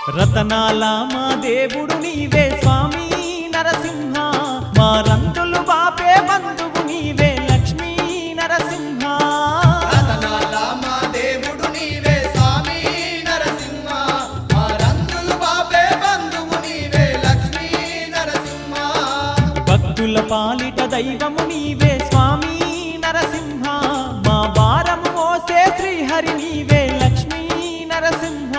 రతనాల మా దేవుడు నీవే స్వామి నరసింహ, మా రందులు బాపే బంధువు నీవే లక్ష్మీ నరసింహ. రతనాల మా దేవుడు నీవే స్వామి నరసింహ, మా రందులు బాపే బంధువు నీవే లక్ష్మీ నరసింహ. భక్తుల పాలిట దైవము నీవే స్వామి నరసింహ, మా భారము మోసే శ్రీహరి నీవే లక్ష్మీ నరసింహ.